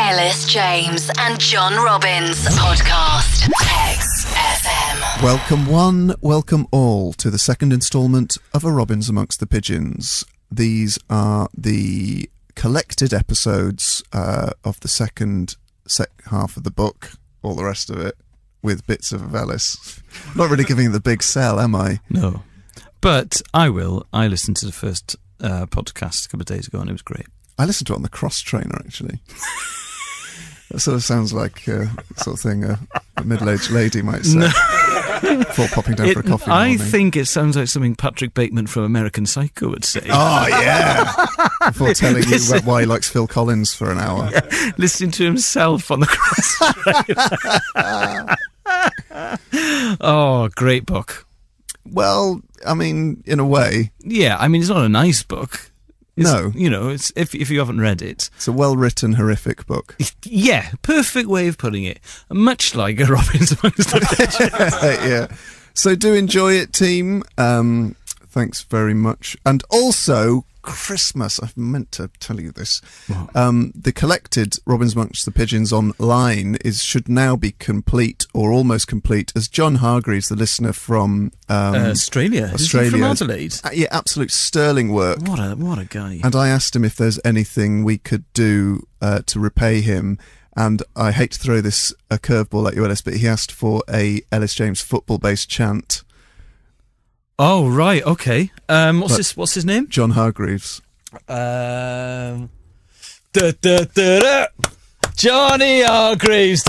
Ellis James and John Robbins podcast. XFM. Welcome one, welcome all to the second instalment of A Robbins Amongst the Pigeons. These are the collected episodes of the second half of the book, all the rest of it, with bits of Ellis. Not really giving it the big sell, am I? No. But I will. I listened to the first podcast a couple of days ago and it was great. I listened to it on the cross trainer, actually. That sort of sounds like sort of thing a middle-aged lady might say before popping down for a coffee. I think it sounds like something Patrick Bateman from American Psycho would say. Oh, yeah. Before telling you why he likes Phil Collins for an hour. Yeah, listening to himself on the cross trainer. Oh, great book. Well, I mean, in a way. Yeah, I mean, it's not a nice book. No. You know, it's if you haven't read it. It's a well-written, horrific book. Yeah, perfect way of putting it. Much like A Robbins Amongst the Pigeons. Yeah. So do enjoy it, team. Thanks very much. And also, Christmas. I meant to tell you this. The collected Robbins Amongst the Pigeons online should now be complete or almost complete, as John Hargreaves, the listener from Australia. Is he from Adelaide? Yeah, absolute sterling work. What a guy. And I asked him if there's anything we could do to repay him. And I hate to throw a curveball at you, Ellis, but he asked for a Ellis James football-based chant. Oh, right, okay. What's his name? John Hargreaves. Johnny Hargreaves.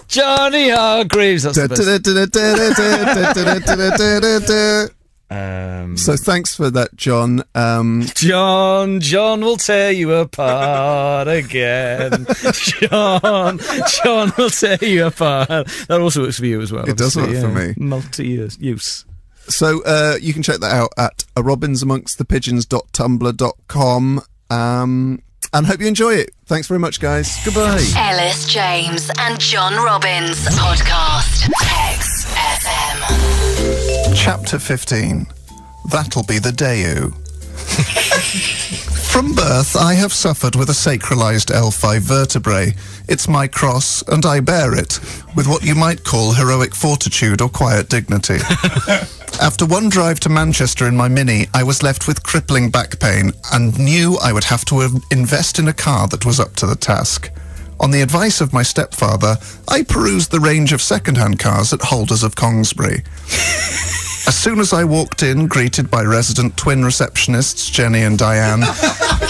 Johnny Hargreaves. That's the best. So thanks for that, John. John will tear you apart again. John will tear you apart. That also works for you as well. It does work for me. Multi-use. So you can check that out at robinsamongstthepigeons.tumblr.com. And hope you enjoy it. Thanks very much, guys. Goodbye. Ellis James and John Robbins podcast. XFM. Chapter 15. That'll be the Dayu. From birth, I have suffered with a sacralized L5 vertebrae. It's my cross, and I bear it, with what you might call heroic fortitude or quiet dignity. After one drive to Manchester in my Mini, I was left with crippling back pain and knew I would have to invest in a car that was up to the task. On the advice of my stepfather, I perused the range of second-hand cars at Holders of Kongsbury. As soon as I walked in, greeted by resident twin receptionists, Jenny and Diane,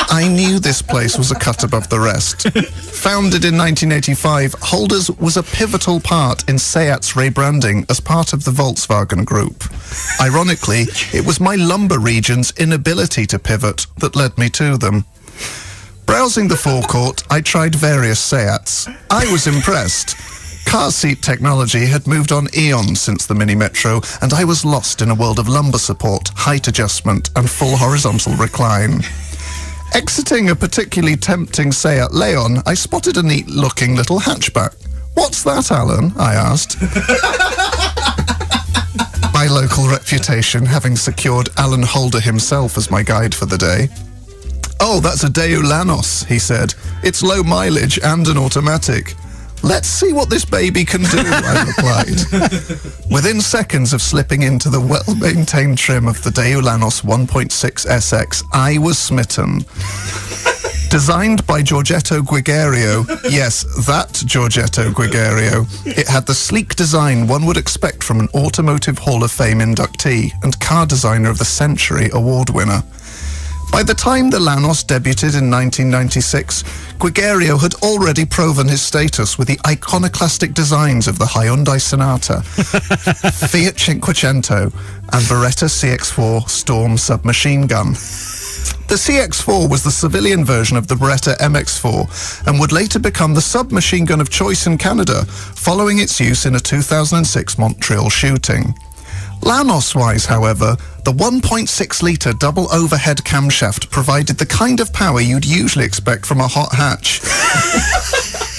I knew this place was a cut above the rest. Founded in 1985, Holders was a pivotal part in Seat's rebranding as part of the Volkswagen Group. Ironically, it was my lumber region's inability to pivot that led me to them. Browsing the forecourt, I tried various Seats. I was impressed. Car seat technology had moved on eons since the Mini Metro, and I was lost in a world of lumbar support, height adjustment, and full horizontal recline. Exiting a particularly tempting Seat Leon, I spotted a neat-looking little hatchback. "What's that, Alan?" I asked. My local reputation having secured Alan Holder himself as my guide for the day. "Oh, that's a Dayu Lanos," he said. "It's low mileage and an automatic." "Let's see what this baby can do," I replied. Within seconds of slipping into the well-maintained trim of the Dayu Lanos 1.6 SX, I was smitten. Designed by Giorgetto Guigerio, yes, that Giorgetto Guigerio, it had the sleek design one would expect from an Automotive Hall of Fame inductee and Car Designer of the Century award winner. By the time the Lanos debuted in 1996, Guigerio had already proven his status with the iconoclastic designs of the Hyundai Sonata, Fiat Cinquecento, and Beretta CX-4 Storm submachine gun. The CX-4 was the civilian version of the Beretta MX-4 and would later become the submachine gun of choice in Canada, following its use in a 2006 Montreal shooting. Lanos-wise, however, the 1.6-litre double overhead camshaft provided the kind of power you'd usually expect from a hot hatch,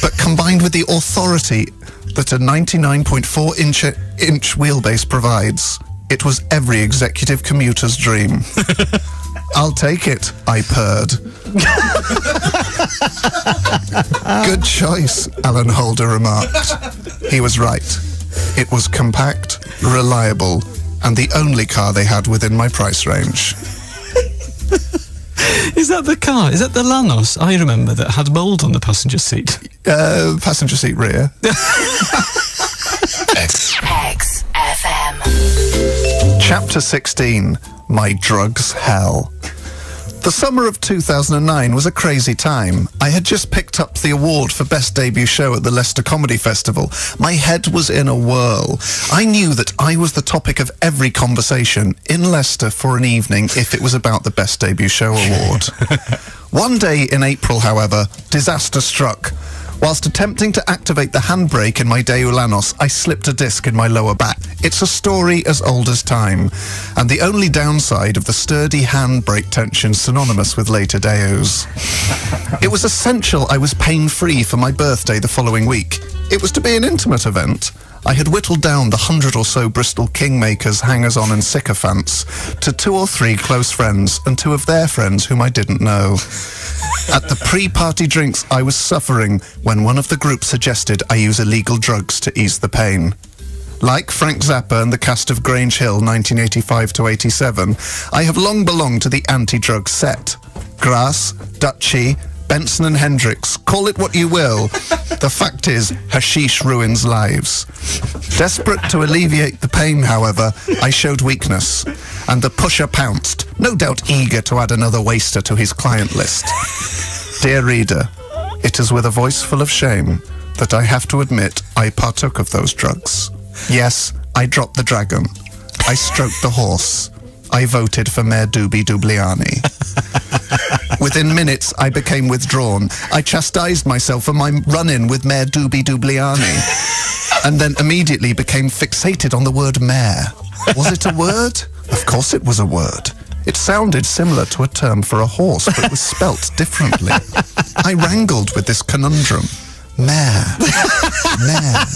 but combined with the authority that a 99.4-inch wheelbase provides. It was every executive commuter's dream. "I'll take it," I purred. Good choice, Alan Holder remarked. He was right. It was compact, reliable, and the only car they had within my price range. Is that the car? Is that the Lanos? I remember that had mould on the passenger seat. Passenger seat rear. XFM. Chapter 16, My Drugs Hell. The summer of 2009 was a crazy time. I had just picked up the award for Best Debut Show at the Leicester Comedy Festival. My head was in a whirl. I knew that I was the topic of every conversation in Leicester for an evening if it was about the Best Debut Show award. One day in April, however, disaster struck. Whilst attempting to activate the handbrake in my Daewoo Lanos, I slipped a disc in my lower back. It's a story as old as time, and the only downside of the sturdy handbrake tension synonymous with later Daewoo's. It was essential I was pain-free for my birthday the following week. It was to be an intimate event. I had whittled down the 100 or so Bristol kingmakers, hangers-on and sycophants to 2 or 3 close friends and 2 of their friends whom I didn't know. At the pre-party drinks, I was suffering when one of the group suggested I use illegal drugs to ease the pain. Like Frank Zappa and the cast of Grange Hill 1985 to 87, I have long belonged to the anti-drug set. Grass, Dutchy, Benson and Hendricks, call it what you will. The fact is, hashish ruins lives. Desperate to alleviate the pain, however, I showed weakness, and the pusher pounced, no doubt eager to add another waster to his client list. Dear reader, it is with a voice full of shame that I have to admit I partook of those drugs. Yes, I dropped the dragon. I stroked the horse. I voted for Mayor Doobie Dubliani. Within minutes, I became withdrawn. I chastised myself for my run-in with Mayor Doobie Dubliani, and then immediately became fixated on the word mayor. Was it a word? Of course it was a word. It sounded similar to a term for a horse, but was spelt differently. I wrangled with this conundrum. Mayor. Mayor.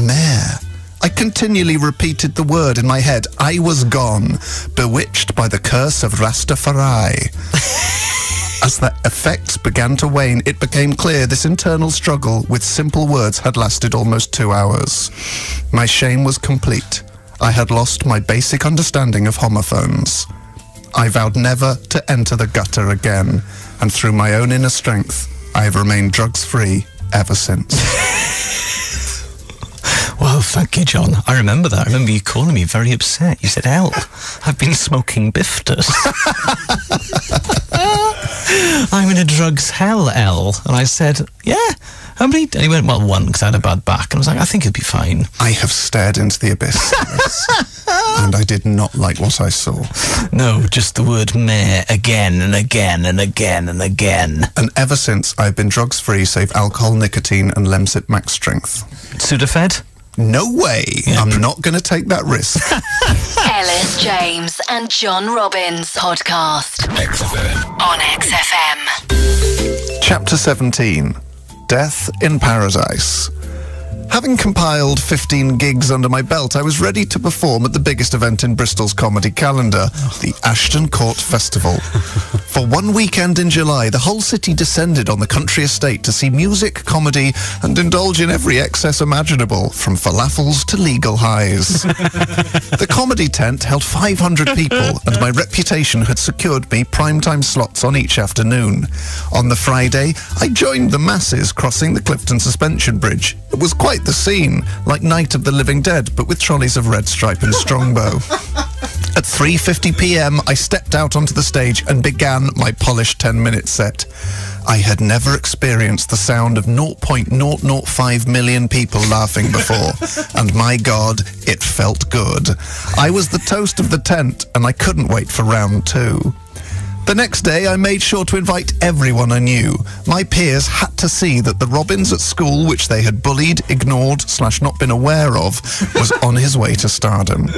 Mayor. I continually repeated the word in my head. I was gone, bewitched by the curse of Rastafari. As the effects began to wane, it became clear this internal struggle with simple words had lasted almost 2 hours. My shame was complete. I had lost my basic understanding of homophones. I vowed never to enter the gutter again, and through my own inner strength, I have remained drugs-free ever since. Well, thank you, John. I remember that. I remember you calling me very upset. You said, "Hell, I've been smoking Biftus." I'm in a drugs hell, L. And I said, "Yeah, how many?" And he went, "Well, 1, because I had a bad back." And I was like, "I think it'll be fine." I have stared into the abyss, and I did not like what I saw. No, just the word mayor again and again and again and again. And ever since, I've been drugs-free, save alcohol, nicotine, and Lemsip Max Strength. Sudafed? No way. Yeah. I'm not going to take that risk. Ellis James and John Robbins podcast on XFM. Chapter 17, Death in Paradise. Having compiled 15 gigs under my belt, I was ready to perform at the biggest event in Bristol's comedy calendar, the Ashton Court Festival. For one weekend in July, the whole city descended on the country estate to see music, comedy, and indulge in every excess imaginable, from falafels to legal highs. The comedy tent held 500 people, and my reputation had secured me primetime slots on each afternoon. On the Friday, I joined the masses crossing the Clifton Suspension Bridge. It was quite the scene, like Night of the Living Dead, but with trolleys of Red Stripe and Strongbow. At 3:50 p.m, I stepped out onto the stage and began my polished 10-minute set. I had never experienced the sound of 0.005 million people laughing before, and my God, it felt good. I was the toast of the tent, and I couldn't wait for round 2. The next day, I made sure to invite everyone I knew. My peers had to see that the Robbins at school, which they had bullied, ignored, / not been aware of, was on his way to stardom.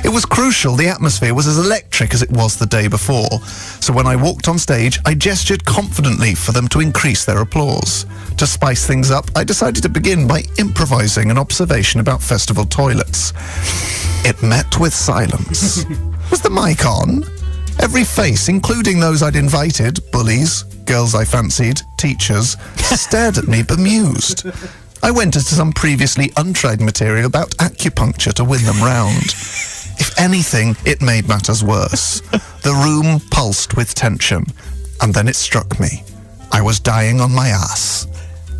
It was crucial the atmosphere was as electric as it was the day before, so when I walked on stage, I gestured confidently for them to increase their applause. To spice things up, I decided to begin by improvising an observation about festival toilets. It met with silence. Was the mic on? Every face, including those I'd invited, bullies, girls I fancied, teachers, stared at me bemused. I went into some previously untried material about acupuncture to win them round. If anything, it made matters worse. The room pulsed with tension, and then it struck me. I was dying on my ass.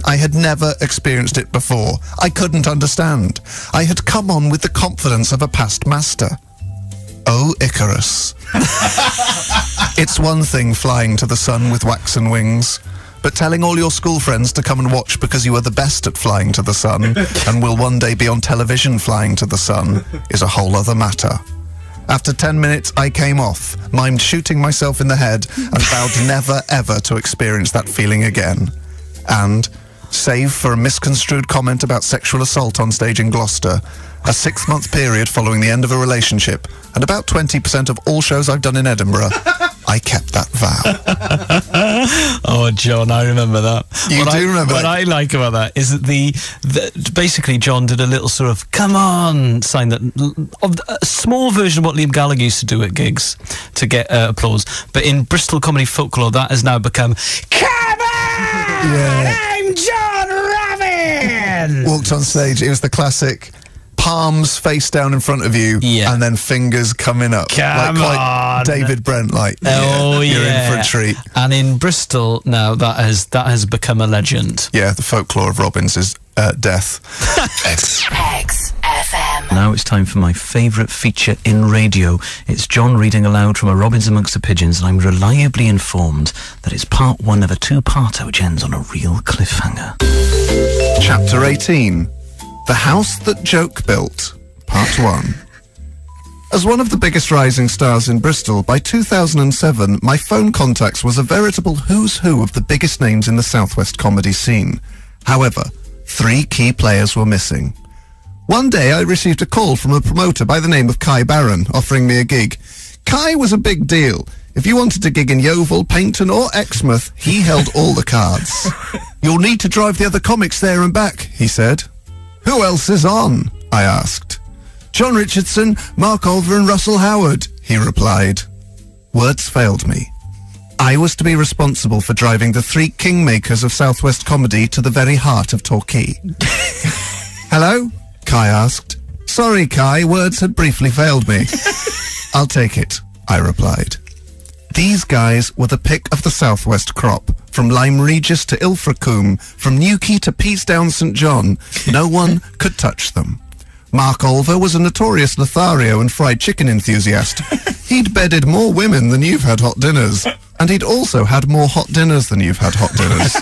I had never experienced it before. I couldn't understand. I had come on with the confidence of a past master. Oh, Icarus. It's one thing flying to the sun with waxen wings, but telling all your school friends to come and watch because you are the best at flying to the sun and will one day be on television flying to the sun is a whole other matter. After 10 minutes, I came off, mimed shooting myself in the head, and vowed never, ever to experience that feeling again. And, save for a misconstrued comment about sexual assault on stage in Gloucester, a 6-month period following the end of a relationship, and about 20% of all shows I've done in Edinburgh, I kept that vow. Oh, John, I remember that. You do remember What that? I like about that is that basically John did a little sort of "come on" sign, that of a small version of what Liam Gallagher used to do at gigs to get applause. But in Bristol comedy folklore, that has now become "come on, Yeah. I'm John Robin." Walked on stage, it was the classic palms face down in front of you, Yeah. and then fingers coming up. Come like on. David Brent, like, Oh, you're yeah. in for a treat. And in Bristol now, that has become a legend. Yeah, the folklore of Robbins is death. XFM. Now it's time for my favourite feature in radio. It's John reading aloud from A Robins Amongst the Pigeons, and I'm reliably informed that it's part 1 of a 2-parter which ends on a real cliffhanger. Chapter 18. The House That Joke Built, Part 1. As one of the biggest rising stars in Bristol, by 2007, my phone contacts was a veritable who's who of the biggest names in the southwest comedy scene. However, 3 key players were missing. One day I received a call from a promoter by the name of Kai Barron, offering me a gig. Kai was a big deal. If you wanted to gig in Yeovil, Paynton or Exmouth, he held all the cards. You'll need to drive the other comics there and back, he said. Who else is on? I asked. John Richardson, Mark Olver and Russell Howard, he replied. Words failed me. I was to be responsible for driving the 3 kingmakers of Southwest comedy to the very heart of Torquay. Hello? Kai asked. Sorry, Kai, words had briefly failed me. I'll take it, I replied. These guys were the pick of the Southwest crop. From Lyme Regis to Ilfracombe, from Newquay to Peacedown St John, no one could touch them. Mark Olver was a notorious Lothario and fried chicken enthusiast. He'd bedded more women than you've had hot dinners. And he'd also had more hot dinners than you've had hot dinners.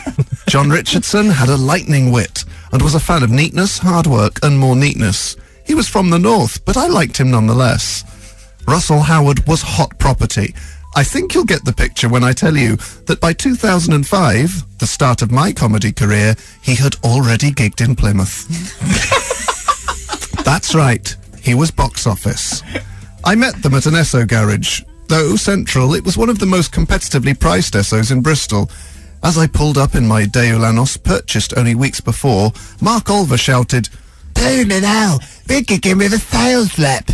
John Richardson had a lightning wit and was a fan of neatness, hard work and more neatness. He was from the north, but I liked him nonetheless. Russell Howard was hot property. I think you'll get the picture when I tell you that by 2005, the start of my comedy career, he had already gigged in Plymouth. That's right, he was box office. I met them at an Esso garage. Though central, it was one of the most competitively priced Essos in Bristol. As I pulled up in my Deo Lanos, purchased only weeks before, Mark Olver shouted, "Holy hell, we're gigging with a sales rep."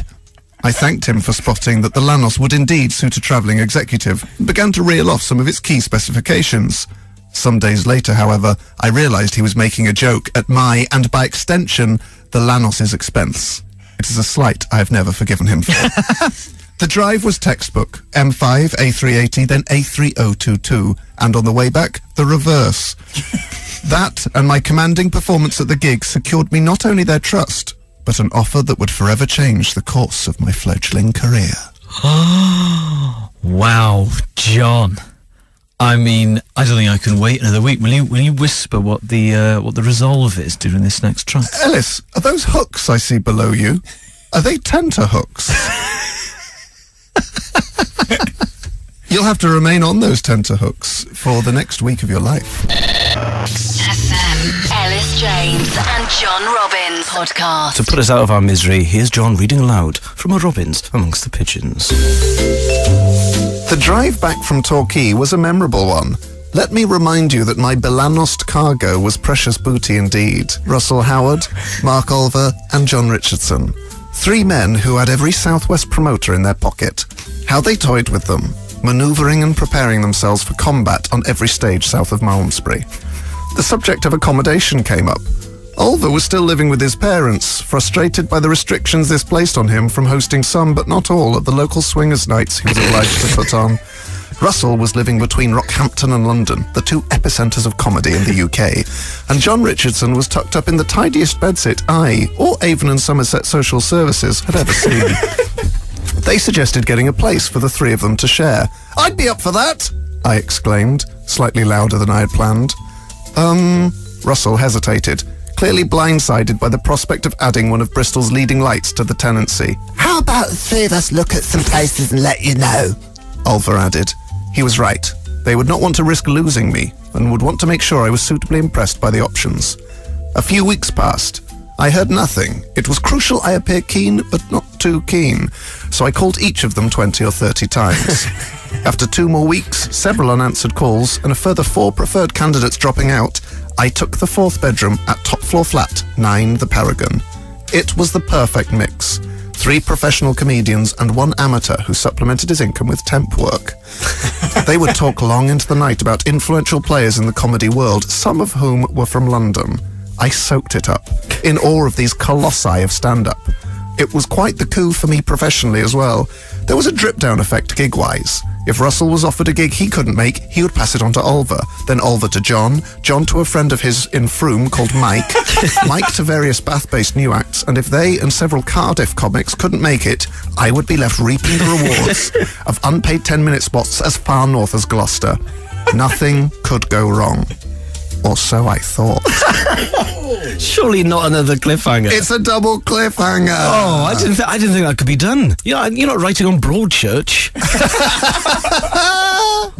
I thanked him for spotting that the Lanos would indeed suit a travelling executive and began to reel off some of its key specifications. Some days later, however, I realised he was making a joke at my, and by extension, the Lanos' expense. It is a slight I have never forgiven him for. The drive was textbook, M5, A380, then A3022, and on the way back, the reverse. That and my commanding performance at the gig secured me not only their trust, but an offer that would forever change the course of my fledgling career. Wow, John. I mean, I don't think I can wait another week. Will you whisper what the resolve is during this next track? Ellis, are those hooks I see below you? Are they tenterhooks? You'll have to remain on those tenterhooks for the next week of your life. FM. Ellis James and John Robbins podcast. To put us out of our misery, here's John reading aloud from A Robins Amongst the Pigeons. The drive back from Torquay was a memorable one. Let me remind you that my Belanost cargo was precious booty indeed. Russell Howard, Mark Olver and John Richardson. 3 men who had every Southwest promoter in their pocket. how they toyed with them, manoeuvring and preparing themselves for combat on every stage south of Malmesbury. The subject of accommodation came up. Oliver was still living with his parents, frustrated by the restrictions this placed on him from hosting some but not all of the local swingers' nights he was obliged to put on. Russell was living between Rockhampton and London, the two epicentres of comedy in the UK, and John Richardson was tucked up in the tidiest bedsit I, or Avon and Somerset Social Services, had ever seen. They suggested getting a place for the three of them to share. "I'd be up for that!" I exclaimed, slightly louder than I had planned. Russell hesitated, clearly blindsided by the prospect of adding one of Bristol's leading lights to the tenancy. "How about the three of us look at some places and let you know?" Oliver added. He was right. They would not want to risk losing me, and would want to make sure I was suitably impressed by the options. A few weeks passed. I heard nothing. It was crucial I appear keen, but not too keen, so I called each of them 20 or 30 times. After 2 more weeks, several unanswered calls, and a further 4 preferred candidates dropping out, I took the 4th bedroom at top floor flat 9, the Paragon. It was the perfect mix. 3 professional comedians and 1 amateur who supplemented his income with temp work. They would talk long into the night about influential players in the comedy world, some of whom were from London. I soaked it up, in awe of these colossi of stand-up. It was quite the coup for me professionally as well. There was a drip-down effect gig-wise. If Russell was offered a gig he couldn't make, he would pass it on to Oliver, then Oliver to John, John to a friend of his in Frome called Mike, Mike to various Bath-based new acts, and if they and several Cardiff comics couldn't make it, I would be left reaping the rewards of unpaid 10-minute spots as far north as Gloucester. Nothing could go wrong. Or so I thought. Surely not another cliffhanger. It's a double cliffhanger. Oh, I didn't think that could be done. You're not writing on Broadchurch.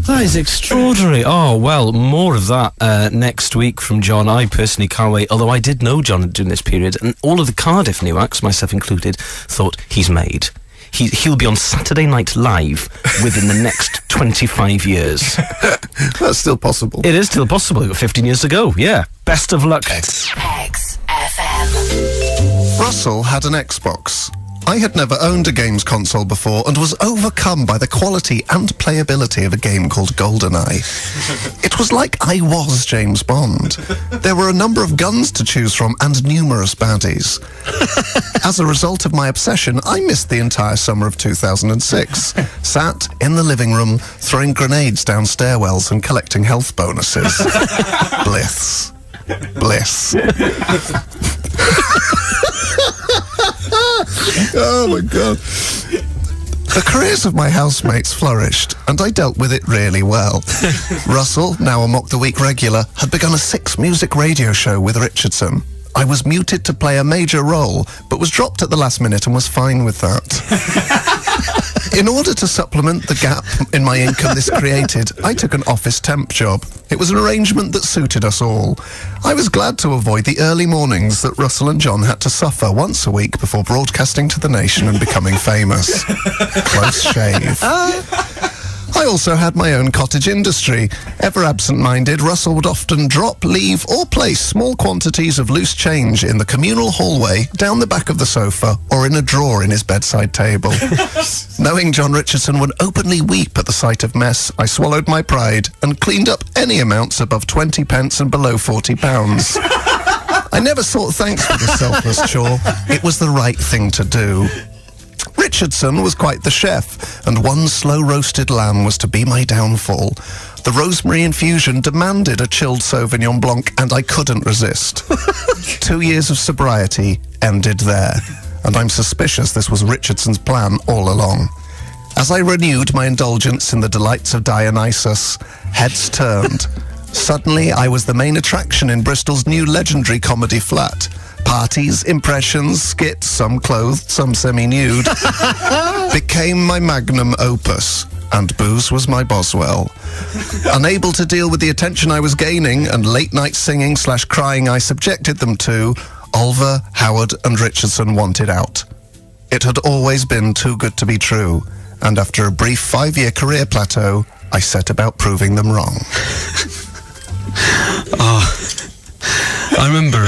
That is extraordinary. Oh, well, more of that next week from John. I personally can't wait, although I did know John during this period, and all of the Cardiff new acts, myself included, thought he's made. He'll be on Saturday Night Live within the next 25 years. That's still possible. It is still possible. We've got 15 years to go. Yeah. Best of luck. XFM. Russell had an Xbox. I had never owned a games console before and was overcome by the quality and playability of a game called GoldenEye. It was like I was James Bond. There were a number of guns to choose from and numerous baddies. As a result of my obsession, I missed the entire summer of 2006, sat in the living room throwing grenades down stairwells and collecting health bonuses. Bliss. Bliss. Oh my God. The careers of my housemates flourished, and I dealt with it really well. Russell, now a Mock the Week regular, had begun a 6-music radio show with Richardson. I was muted to play a major role, but was dropped at the last minute and was fine with that. In order to supplement the gap in my income this created, I took an office temp job. It was an arrangement that suited us all. I was glad to avoid the early mornings that Russell and John had to suffer once a week before broadcasting to the nation and becoming famous. Close shave. I also had my own cottage industry. Ever absent-minded, Russell would often drop, leave, or place small quantities of loose change in the communal hallway, down the back of the sofa, or in a drawer in his bedside table. Knowing John Richardson would openly weep at the sight of mess, I swallowed my pride and cleaned up any amounts above 20 pence and below £40. I never sought thanks for this selfless chore. It was the right thing to do. Richardson was quite the chef, and one slow-roasted lamb was to be my downfall. The rosemary infusion demanded a chilled Sauvignon Blanc, and I couldn't resist. 2 years of sobriety ended there, and I'm suspicious this was Richardson's plan all along. As I renewed my indulgence in the delights of Dionysus, heads turned. Suddenly, I was the main attraction in Bristol's new legendary comedy flat. Parties, impressions, skits, some clothed, some semi-nude, became my magnum opus, and booze was my Boswell. Unable to deal with the attention I was gaining and late-night singing/crying I subjected them to, Oliver, Howard and Richardson wanted out. It had always been too good to be true, and after a brief 5-year career plateau, I set about proving them wrong. I remember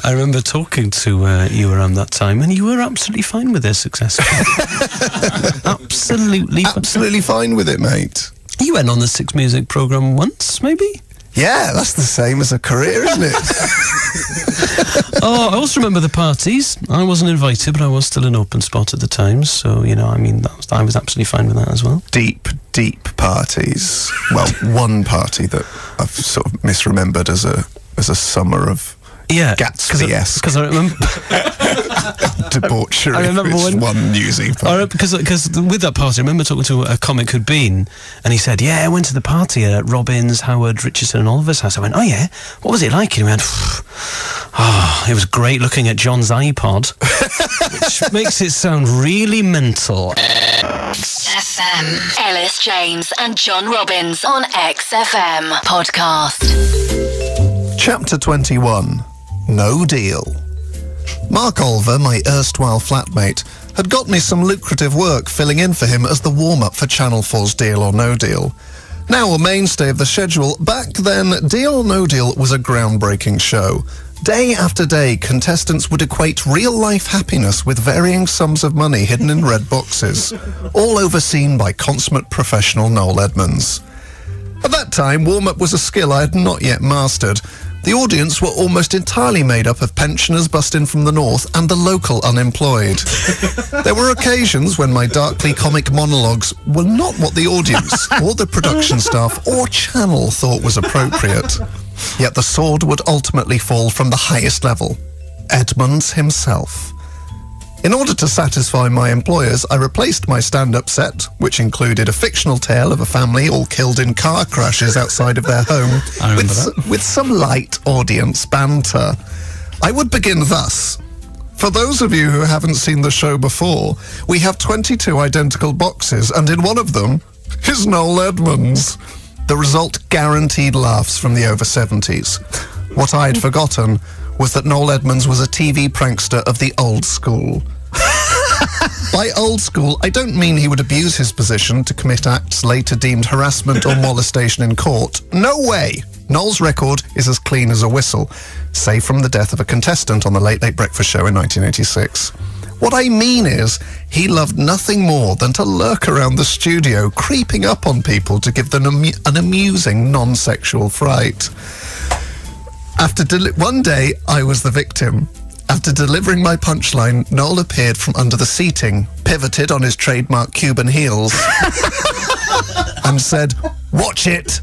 I remember talking to you around that time, and you were absolutely fine with their success. Absolutely fine with it, mate. You went on the Six Music programme once, maybe? Yeah, that's the same as a career, isn't it? Oh, I also remember the parties. I wasn't invited, but I was still an open spot at the time. So, I was absolutely fine with that as well. Deep parties. Well, one party that I've sort of misremembered as a summer of Gatsby-esque. Because I remember debauchery. I remember one newsy part. Because with that party, I remember talking to a comic who'd been, and he said, "Yeah, I went to the party at Robbins, Howard, Richardson, and Oliver's house." I went, "Oh yeah, what was it like?" And he went, it was great looking at John's iPod, which makes it sound really mental. XFM. Ellis James and John Robbins on XFM podcast. Chapter 21. No Deal. Mark Olver, my erstwhile flatmate, had got me some lucrative work filling in for him as the warm-up for Channel 4's Deal or No Deal. Now a mainstay of the schedule, back then Deal or No Deal was a groundbreaking show. Day after day, contestants would equate real-life happiness with varying sums of money hidden in red boxes, all overseen by consummate professional Noel Edmonds. At that time, warm-up was a skill I had not yet mastered. The audience were almost entirely made up of pensioners bussed in from the north and the local unemployed. There were occasions when my darkly comic monologues were not what the audience or the production staff or channel thought was appropriate. Yet the sword would ultimately fall from the highest level, Edmonds himself. In order to satisfy my employers, I replaced my stand-up set, which included a fictional tale of a family all killed in car crashes outside of their home, with some light audience banter. I would begin thus. For those of you who haven't seen the show before, we have 22 identical boxes, and in one of them is Noel Edmonds. The result guaranteed laughs from the over 70s. What I had forgotten was that Noel Edmonds was a TV prankster of the old school. By old school, I don't mean he would abuse his position to commit acts later deemed harassment or molestation in court. No way! Noel's record is as clean as a whistle, save from the death of a contestant on the Late Late Breakfast Show in 1986. What I mean is, he loved nothing more than to lurk around the studio, creeping up on people to give them an amusing, non-sexual fright. One day, I was the victim. After delivering my punchline, Noel appeared from under the seating, pivoted on his trademark Cuban heels, and said, "Watch it,"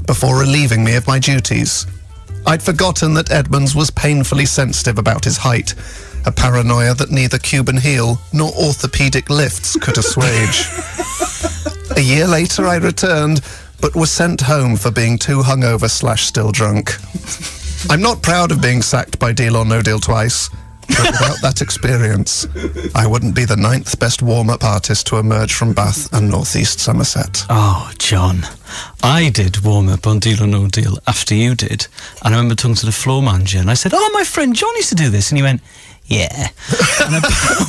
before relieving me of my duties. I'd forgotten that Edmonds was painfully sensitive about his height, a paranoia that neither Cuban heel nor orthopedic lifts could assuage. A year later, I returned, but was sent home for being too hungover/still drunk. I'm not proud of being sacked by Deal or No Deal twice, but without that experience, I wouldn't be the 9th best warm-up artist to emerge from Bath and North East Somerset. Oh, John, I did warm-up on Deal or No Deal after you did, and I remember talking to the floor manager, and I said, "Oh, my friend John used to do this," and he went, "Yeah." And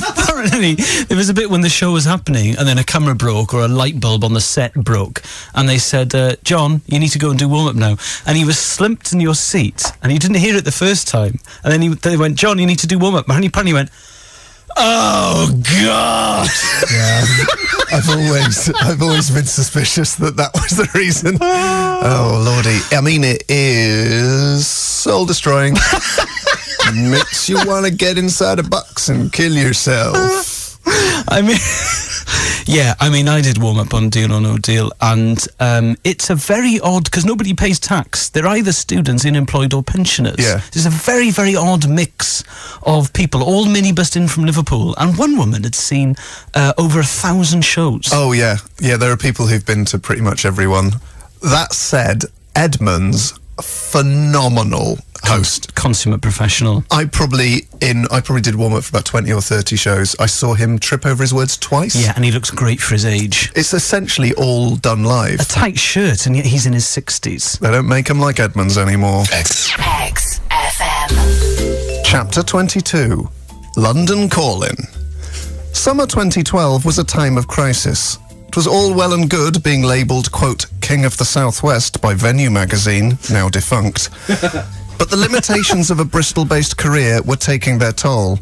apparently there was a bit when the show was happening and then a camera broke or a light bulb on the set broke, and they said, "John, you need to go and do warm-up now," and he was slumped in your seat and you didn't hear it the first time, and then they went, "John, you need to do warm-up," and he apparently went, "Oh God." Yeah, I've always been suspicious that was the reason. Oh Lordy, I mean, it is soul-destroying. Makes you want to get inside a box and kill yourself. I mean, I did warm up on Deal or No Deal, and it's a very odd, because nobody pays tax. They're either students, unemployed, or pensioners. Yeah. There's a very, very odd mix of people, all minibused in from Liverpool, and one woman had seen over 1,000 shows. Oh yeah, there are people who've been to pretty much every one. That said, Edmonds, phenomenal host, consummate professional. I probably did warm up for about 20 or 30 shows. I saw him trip over his words twice. Yeah, and he looks great for his age. It's essentially all done live. A tight shirt, and yet he's in his 60s. They don't make him like Edmonds anymore. XFM. Chapter 22. London Calling. Summer 2012 was a time of crisis. It was all well and good being labelled, quote, King of the Southwest by Venue magazine, now defunct. But the limitations of a Bristol-based career were taking their toll.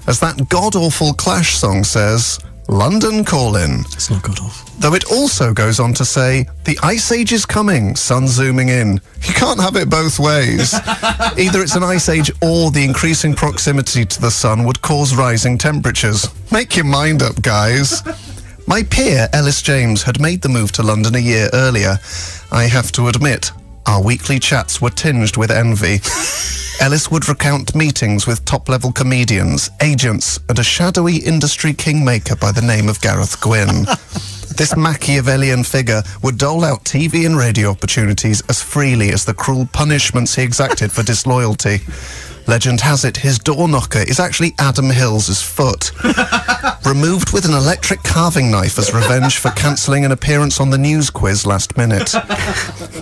As that god-awful Clash song says, London Calling. It's not good off. Though it also goes on to say, the ice age is coming, sun zooming in. You can't have it both ways. Either it's an ice age or the increasing proximity to the sun would cause rising temperatures. Make your mind up, guys. My peer, Ellis James, had made the move to London a year earlier. I have to admit, our weekly chats were tinged with envy. Ellis would recount meetings with top-level comedians, agents, and a shadowy industry kingmaker by the name of Gareth Gwynn. This Machiavellian figure would dole out TV and radio opportunities as freely as the cruel punishments he exacted for disloyalty. Legend has it his door knocker is actually Adam Hill's foot, removed with an electric carving knife as revenge for cancelling an appearance on the news quiz last minute.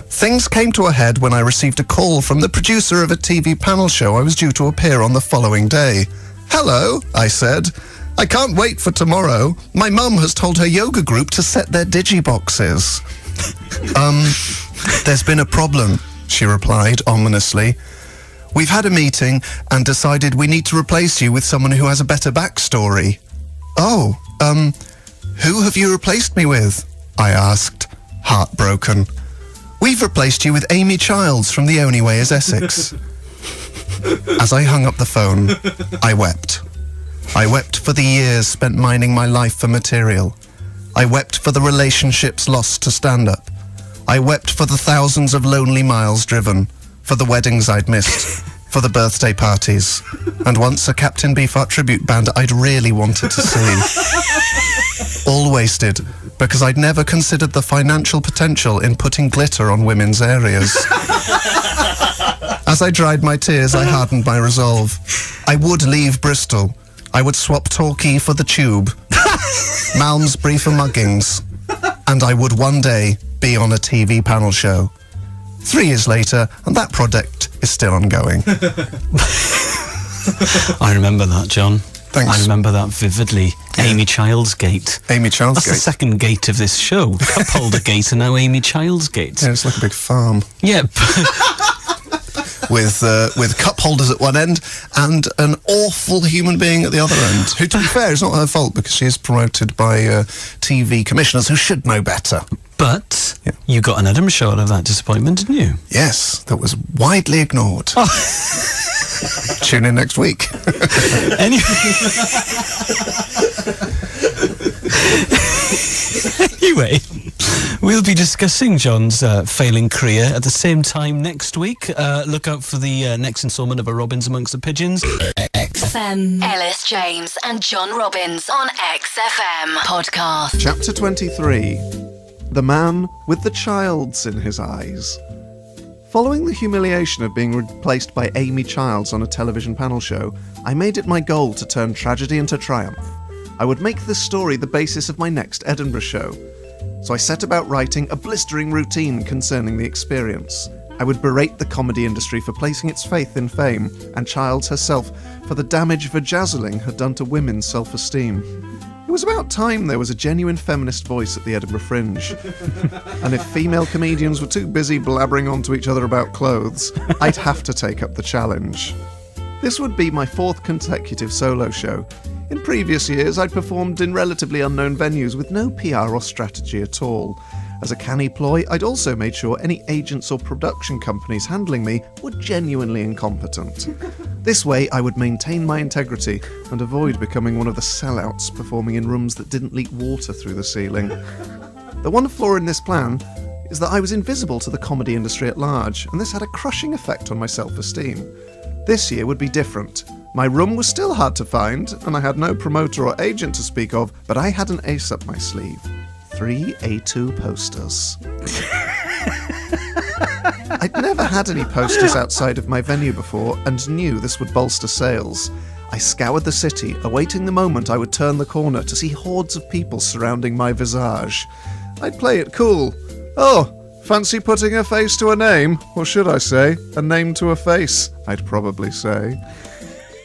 Things came to a head when I received a call from the producer of a TV panel show I was due to appear on the following day. "Hello," I said. "I can't wait for tomorrow. My mum has told her yoga group to set their digiboxes." There's been a problem," she replied ominously. "We've had a meeting and decided we need to replace you with someone who has a better backstory." "Oh, who have you replaced me with?" I asked, heartbroken. "We've replaced you with Amy Childs from The Only Way is Essex." As I hung up the phone, I wept. I wept for the years spent mining my life for material. I wept for the relationships lost to stand-up. I wept for the thousands of lonely miles driven, for the weddings I'd missed, for the birthday parties, and once a Captain Beefheart tribute band I'd really wanted to see. All wasted because I'd never considered the financial potential in putting glitter on women's areas. As I dried my tears, I hardened my resolve. I would leave Bristol. I would swap Torquay for the Tube, Malmesbury for Muggings, and I would one day be on a TV panel show. 3 years later, and that project is still ongoing. I remember that, John. Thanks. I remember that vividly. Yeah. Amy Childs Gate. Amy Childs That's Gate. the second gate of this show. Cupholder Gate and now Amy Childs Gate. Yeah, it's like a big farm. Yeah. With cup holders at one end and an awful human being at the other end. Who, to be fair, is not her fault because she is promoted by TV commissioners who should know better. But Yeah. you got an Edinburgh show out of that disappointment, didn't you? Yes, that was widely ignored. Tune in next week. Anyway, we'll be discussing John's failing career at the same time next week. Look out for the next instalment of A Robbins Amongst the Pigeons. XFM. Ellis James and John Robbins on XFM podcast. Chapter 23. The Man with the Childs in His Eyes. Following the humiliation of being replaced by Amy Childs on a television panel show, I made it my goal to turn tragedy into triumph. I would make this story the basis of my next Edinburgh show. So I set about writing a blistering routine concerning the experience. I would berate the comedy industry for placing its faith in fame, and Childs herself for the damage vajazzling had done to women's self-esteem. It was about time there was a genuine feminist voice at the Edinburgh Fringe. And if female comedians were too busy blabbering onto each other about clothes, I'd have to take up the challenge. This would be my 4th consecutive solo show. In previous years, I'd performed in relatively unknown venues with no PR or strategy at all. As a canny ploy, I'd also made sure any agents or production companies handling me were genuinely incompetent. This way, I would maintain my integrity and avoid becoming one of the sellouts performing in rooms that didn't leak water through the ceiling. The one flaw in this plan is that I was invisible to the comedy industry at large, and this had a crushing effect on my self-esteem. This year would be different. My room was still hard to find, and I had no promoter or agent to speak of, but I had an ace up my sleeve. 3 A2 posters. I'd never had any posters outside of my venue before and knew this would bolster sales. I scoured the city, awaiting the moment I would turn the corner to see hordes of people surrounding my visage. I'd play it cool. "Oh, fancy putting a face to a name? Or should I say, a name to a face?" I'd probably say.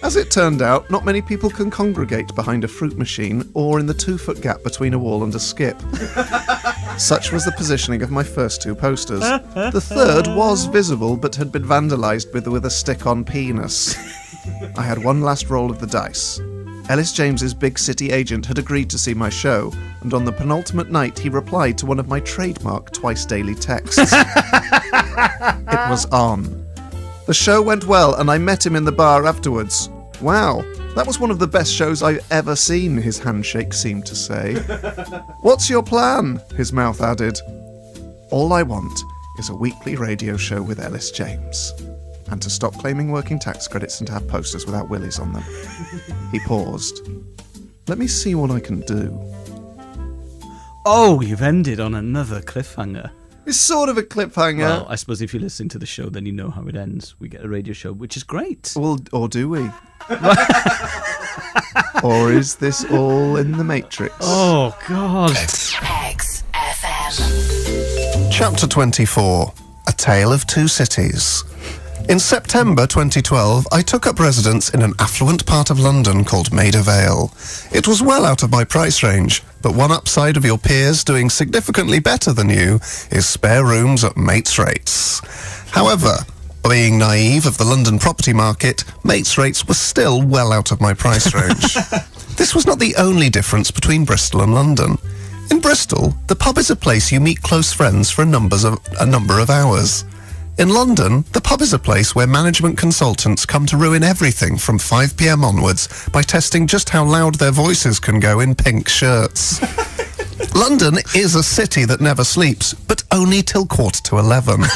As it turned out, not many people can congregate behind a fruit machine or in the 2-foot gap between a wall and a skip. Such was the positioning of my first two posters. The third was visible, but had been vandalised with a stick-on penis. I had one last roll of the dice. Ellis James's big city agent had agreed to see my show, and on the penultimate night he replied to one of my trademark twice-daily texts. It was on. The show went well, and I met him in the bar afterwards. Wow, that was one of the best shows I've ever seen, his handshake seemed to say. What's your plan? His mouth added. All I want is a weekly radio show with Ellis James, and to stop claiming working tax credits and to have posters without willies on them. He paused. Let me see what I can do. Oh, you've ended on another cliffhanger. It's sort of a cliffhanger. Well, I suppose if you listen to the show, then you know how it ends. We get a radio show, which is great. Well, or do we? Or is this all in the Matrix? Oh, God. XFM. Chapter 24. A Tale of Two Cities. In September 2012, I took up residence in an affluent part of London called Maida Vale. It was well out of my price range, but one upside of your peers doing significantly better than you is spare rooms at mates' rates. However, being naive of the London property market, mates' rates were still well out of my price range. This was not the only difference between Bristol and London. In Bristol, the pub is a place you meet close friends for a number of hours. In London, the pub is a place where management consultants come to ruin everything from 5 p.m. onwards by testing just how loud their voices can go in pink shirts. London is a city that never sleeps, but only till 11:15.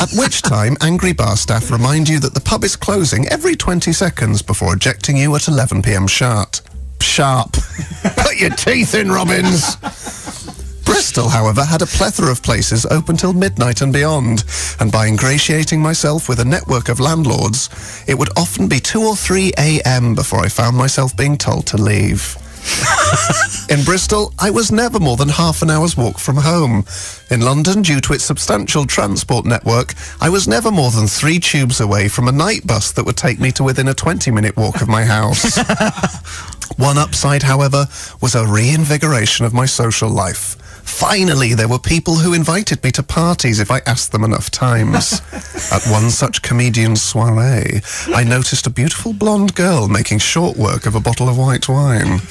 At which time, angry bar staff remind you that the pub is closing every 20 seconds before ejecting you at 11 p.m. sharp. Put your teeth in, Robbins! Bristol, however, had a plethora of places open till midnight and beyond, and by ingratiating myself with a network of landlords, it would often be 2 or 3 a.m. before I found myself being told to leave. In Bristol, I was never more than half an hour's walk from home. In London, due to its substantial transport network, I was never more than 3 tubes away from a night bus that would take me to within a 20-minute walk of my house. One upside, however, was a reinvigoration of my social life. Finally, there were people who invited me to parties if I asked them enough times. At one such comedian's soirée, I noticed a beautiful blonde girl making short work of a bottle of white wine.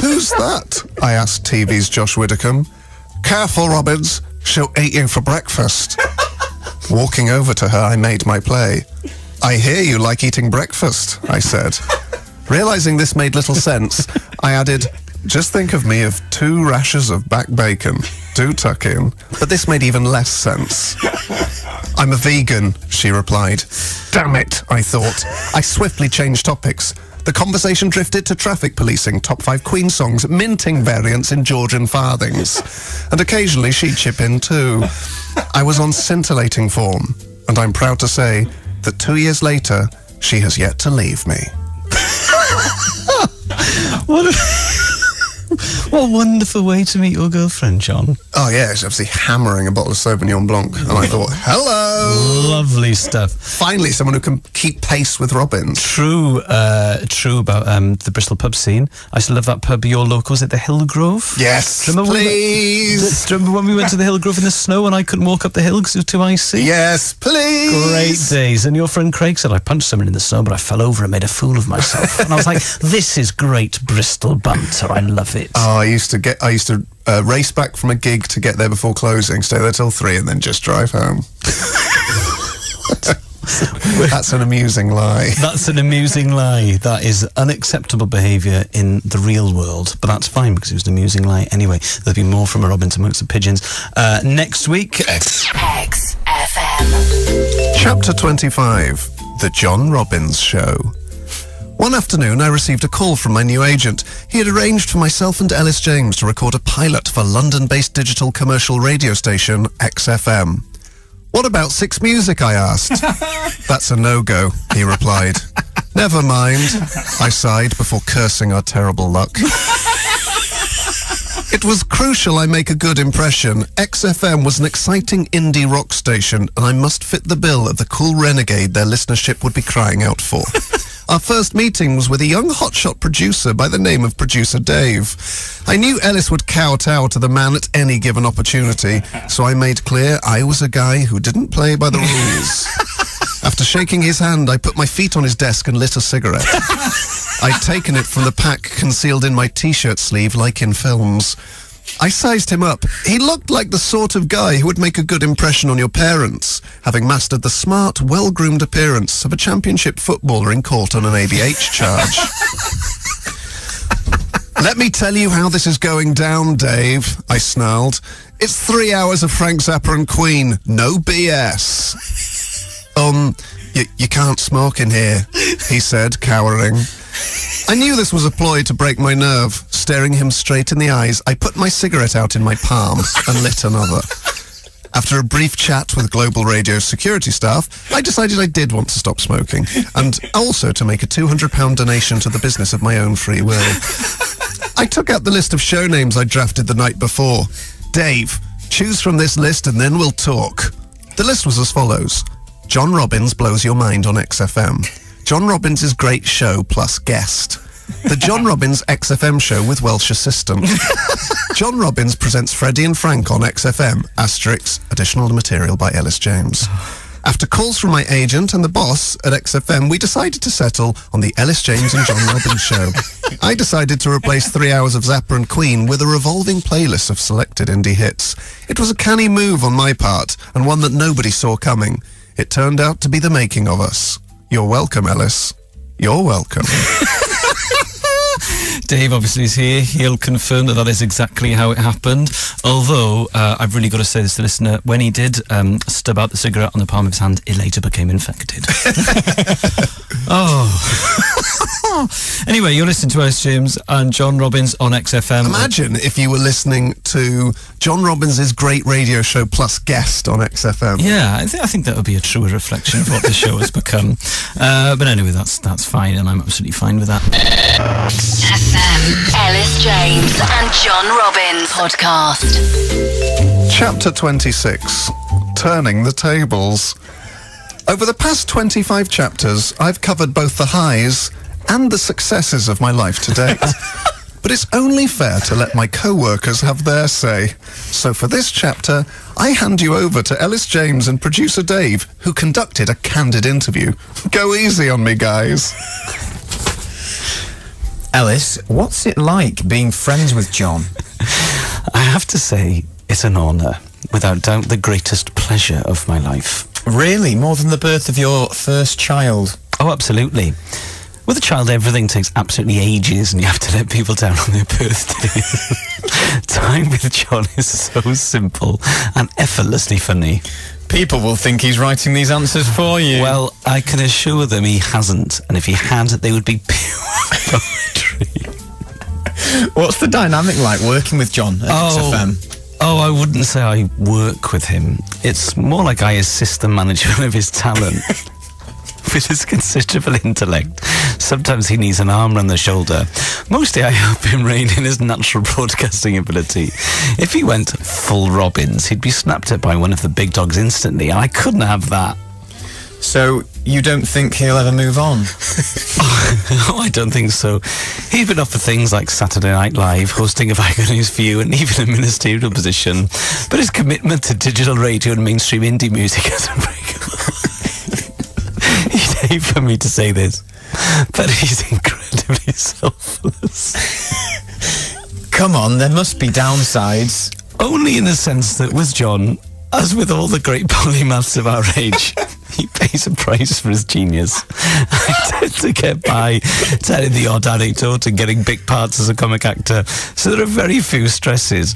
Who's that? I asked TV's Josh Widdicombe. Careful, Robbins. She'll eat you for breakfast. Walking over to her, I made my play. I hear you like eating breakfast, I said. Realising this made little sense, I added, just think of me of 2 rashers of back bacon. Do tuck in. But this made even less sense. I'm a vegan, she replied. Damn it, I thought. I swiftly changed topics. The conversation drifted to traffic policing, top 5 Queen songs, minting variants in Georgian farthings. And occasionally she'd chip in too. I was on scintillating form, and I'm proud to say that 2 years later, she has yet to leave me. What a wonderful way to meet your girlfriend, John. Oh yeah, she's obviously hammering a bottle of Sauvignon Blanc, and I thought, hello! Lovely stuff. Finally, someone who can keep pace with Robbins. True about the Bristol pub scene. I still love that pub, your local, was it the Hillgrove? Yes, Remember please! Do you remember when we went to the Hillgrove in the snow and I couldn't walk up the hill because it was too icy? Yes, please! Great days. And your friend Craig said, I punched someone in the snow, but I fell over and made a fool of myself. And I was like, this is great Bristol banter. I love it. Oh, I used to race back from a gig to get there before closing, stay there till 3 and then just drive home. That's an amusing lie. That's an amusing lie. That is unacceptable behaviour in the real world, but that's fine because it was an amusing lie anyway. There'll be more from a Robbins Amongst the Pigeons next week. XFM. Chapter 25. The John Robbins Show. One afternoon, I received a call from my new agent. He had arranged for myself and Ellis James to record a pilot for London-based digital commercial radio station XFM. What about Six Music, I asked. That's a no-go, he replied. Never mind, I sighed before cursing our terrible luck. It was crucial I make a good impression. XFM was an exciting indie rock station, and I must fit the bill of the cool renegade their listenership would be crying out for. Our first meeting was with a young hotshot producer by the name of Producer Dave. I knew Ellis would kowtow to the man at any given opportunity, so I made clear I was a guy who didn't play by the rules. After shaking his hand, I put my feet on his desk and lit a cigarette. I'd taken it from the pack concealed in my t-shirt sleeve like in films. I sized him up. He looked like the sort of guy who would make a good impression on your parents, having mastered the smart, well-groomed appearance of a championship footballer in court on an ABH charge. Let me tell you how this is going down, Dave, I snarled. It's 3 hours of Frank Zappa and Queen. No BS. You can't smoke in here, he said, cowering. I knew this was a ploy to break my nerve. Staring him straight in the eyes, I put my cigarette out in my palm and lit another. After a brief chat with Global Radio security staff, I decided I did want to stop smoking, and also to make a £200 donation to the business of my own free will. I took out the list of show names I drafted the night before. Dave, choose from this list and then we'll talk. The list was as follows. John Robbins Blows Your Mind on XFM. John Robbins' Great Show plus Guest. The John Robbins XFM Show with Welsh Assistant. John Robbins presents Freddie and Frank on XFM, asterisk, additional material by Ellis James. After calls from my agent and the boss at XFM, we decided to settle on the Ellis James and John Robbins Show. I decided to replace 3 hours of Zappa and Queen with a revolving playlist of selected indie hits. It was a canny move on my part, and one that nobody saw coming. It turned out to be the making of us. You're welcome, Ellis. You're welcome. Dave obviously is here. He'll confirm that is exactly how it happened. Although, I've really got to say this to the listener, when he did stub out the cigarette on the palm of his hand, it later became infected. Anyway, you're listening to Ellis James and John Robbins on XFM. Imagine if you were listening to John Robbins' Great Radio Show plus Guest on XFM. Yeah, I think that would be a truer reflection of what the show has become. But anyway, that's fine, and I'm absolutely fine with that. FM, Ellis James and John Robbins podcast. Chapter 26, Turning the Tables. Over the past 25 chapters, I've covered both the highs and the successes of my life to date. But it's only fair to let my co-workers have their say. So for this chapter, I hand you over to Ellis James and producer Dave, who conducted a candid interview. Go easy on me, guys. Ellis, what's it like being friends with John? I have to say, it's an honour. Without doubt, the greatest pleasure of my life. Really? More than the birth of your first child? Oh, absolutely. With a child, everything takes absolutely ages and you have to let people down on their birthday. Time with John is so simple and effortlessly funny. People will think he's writing these answers for you. Well, I can assure them he hasn't, and if he had, they would be pure poetry. What's the dynamic like working with John at XFM? Oh, I wouldn't say I work with him. It's more like I assist the management of his talent. With his considerable intellect, sometimes he needs an arm around the shoulder. Mostly I help him rein in his natural broadcasting ability. If he went full Robbins, he'd be snapped at by one of the big dogs instantly, and I couldn't have that. So, you don't think he'll ever move on? Oh, I don't think so. He's been offered things like Saturday Night Live, hosting of Icon News View, and even a ministerial position. But his commitment to digital radio and mainstream indie music is unbreakable. He'd hate for me to say this, but he's incredibly selfless. Come on, there must be downsides. Only in the sense that with John, as with all the great polymaths of our age, he pays a price for his genius. I tend to get by telling the odd anecdote and getting big parts as a comic actor, so there are very few stresses.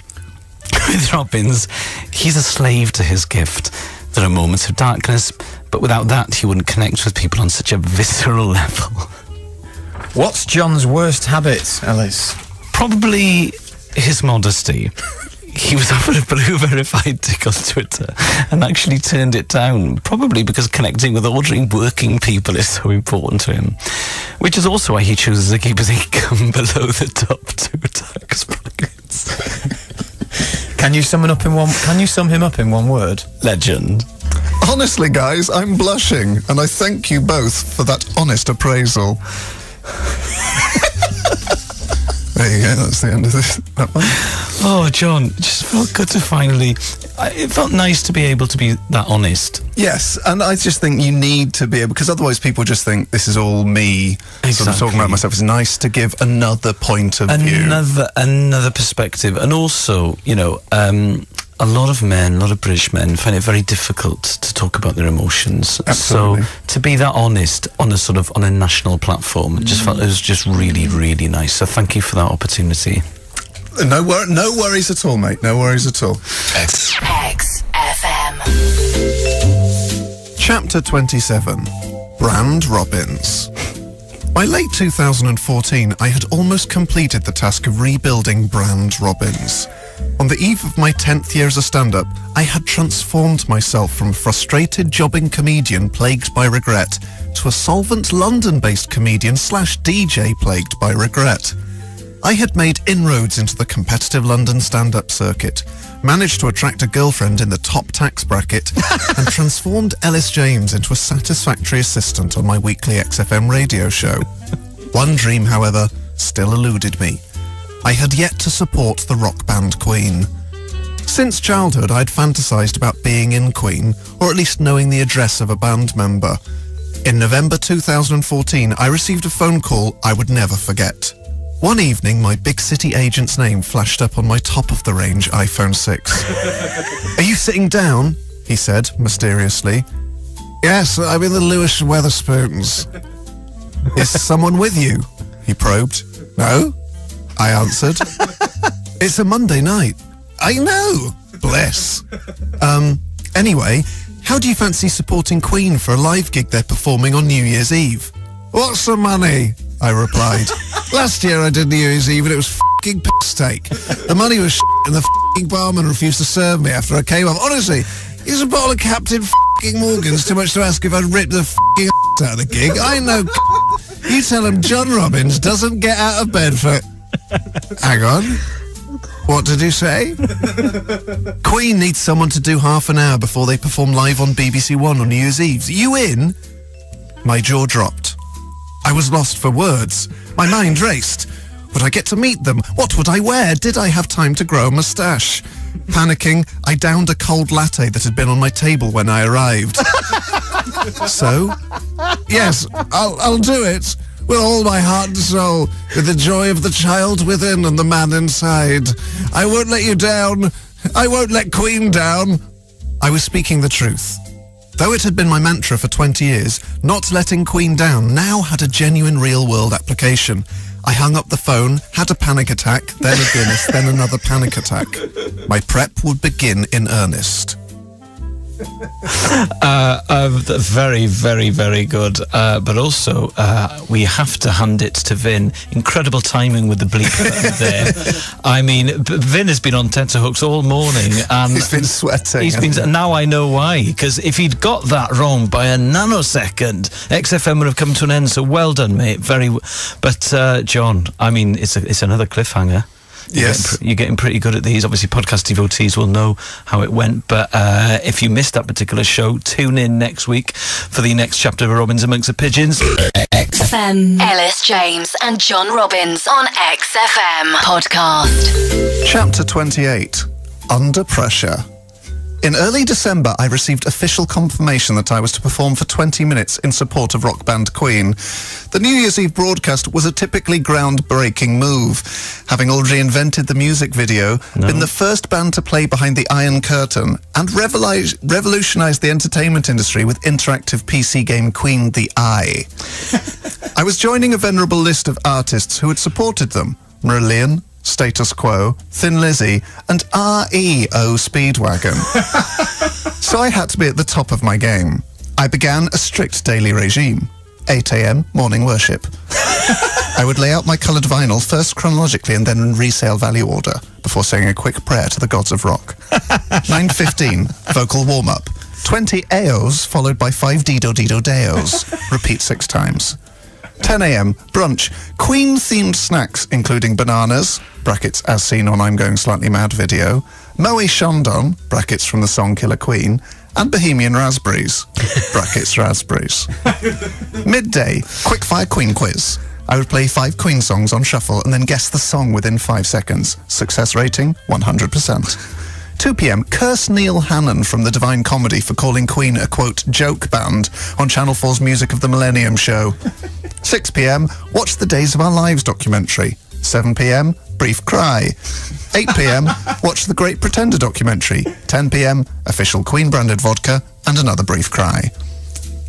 With Robbins, he's a slave to his gift. There are moments of darkness, but without that, he wouldn't connect with people on such a visceral level. What's John's worst habit, Ellis? Probably his modesty. He was offered a blue verified tick on Twitter and actually turned it down, probably because connecting with ordinary working people is so important to him. Which is also why he chooses to keep his income below the top 2 tax brackets. Can you sum him up in one word? Legend. Honestly, guys, I'm blushing, and I thank you both for that honest appraisal. There you go, that's the end of that one. Oh, John, it just felt good to finally... It felt nice to be able to be that honest. Yes, and I just think you need to be able... Because otherwise people just think this is all me sort of talking about myself. It's nice to give another point of view. Another perspective. And also, you know... a lot of men, a lot of British men find it very difficult to talk about their emotions. Absolutely. So to be that honest on a national platform, just felt it was just really, really nice. So thank you for that opportunity. No worries at all, mate. No worries at all. XFM. Chapter 27. Brand Robbins. By late 2014, I had almost completed the task of rebuilding Brand Robbins. On the eve of my 10th year as a stand-up, I had transformed myself from a frustrated jobbing comedian plagued by regret to a solvent London-based comedian / DJ plagued by regret. I had made inroads into the competitive London stand-up circuit, managed to attract a girlfriend in the top tax bracket, and transformed Ellis James into a satisfactory assistant on my weekly XFM radio show. One dream, however, still eluded me. I had yet to support the rock band Queen. Since childhood, I'd fantasized about being in Queen, or at least knowing the address of a band member. In November 2014, I received a phone call I would never forget. One evening, my big city agent's name flashed up on my top-of-the-range iPhone 6. "Are you sitting down?" he said, mysteriously. "Yes, I'm in the Lewis Weatherspoons." "Is someone with you?" he probed. "No," I answered. "It's a Monday night." "I know." Bless. Anyway, how do you fancy supporting Queen for a live gig they're performing on New Year's Eve? "What's the money?" I replied. "Last year I did New Year's Eve and it was f***ing piss take. The money was and the f***ing barman refused to serve me after I came off. Honestly, here's a bottle of Captain f***ing Morgan's too much to ask if I'd ripped the f***ing out of the gig. I know You tell him John Robbins doesn't get out of bed for... Hang on. What did you say? Queen needs someone to do half an hour before they perform live on BBC One on New Year's Eve. You in? My jaw dropped. I was lost for words. My mind raced. Would I get to meet them? What would I wear? Did I have time to grow a moustache? Panicking, I downed a cold latte that had been on my table when I arrived. So? Yes, I'll do it. With all my heart and soul, with the joy of the child within and the man inside. I won't let you down. I won't let Queen down. I was speaking the truth. Though it had been my mantra for 20 years, not letting Queen down now had a genuine real-world application. I hung up the phone, had a panic attack, then a Guinness, then another panic attack. My prep would begin in earnest. Very, very, very good. But also, we have to hand it to Vin. Incredible timing with the bleep there. I mean, Vin has been on tenterhooks all morning, and he's been sweating. Now I know why. Because if he'd got that wrong by a nanosecond, XFM would have come to an end. So well done, mate. But John, I mean, it's another cliffhanger. You're getting pretty good at these. Obviously, podcast devotees will know how it went. But if you missed that particular show, tune in next week for the next chapter of Robbins Amongst the Pigeons. XFM. Ellis James and John Robbins on XFM podcast. Chapter 28. Under Pressure. In early December, I received official confirmation that I was to perform for 20 minutes in support of rock band Queen. The New Year's Eve broadcast was a typically groundbreaking move, having already invented the music video, been the first band to play behind the Iron Curtain, and revolutionised the entertainment industry with interactive PC game Queen the Eye. I was joining a venerable list of artists who had supported them: Marillion, Status Quo, Thin Lizzy, and REO Speedwagon. So I had to be at the top of my game. I began a strict daily regime. 8 a.m, morning worship. I would lay out my coloured vinyl first chronologically and then in resale value order before saying a quick prayer to the gods of rock. 9:15, vocal warm-up. 20 AOs followed by 5 Dido Deos. Repeat 6 times. 10 a.m, brunch. Queen-themed snacks, including bananas, brackets as seen on I'm Going Slightly Mad video, Moe Chandon, brackets from the song Killer Queen, and Bohemian Raspberries, brackets raspberries. Midday, quickfire Queen quiz. I would play 5 Queen songs on shuffle and then guess the song within 5 seconds. Success rating, 100%. 2 p.m, curse Neil Hannon from the Divine Comedy for calling Queen a, quote, joke band on Channel 4's Music of the Millennium show. 6 p.m, watch the Days of Our Lives documentary. 7 p.m, brief cry. 8 p.m, watch the Great Pretender documentary. 10 p.m, official Queen-branded vodka and another brief cry.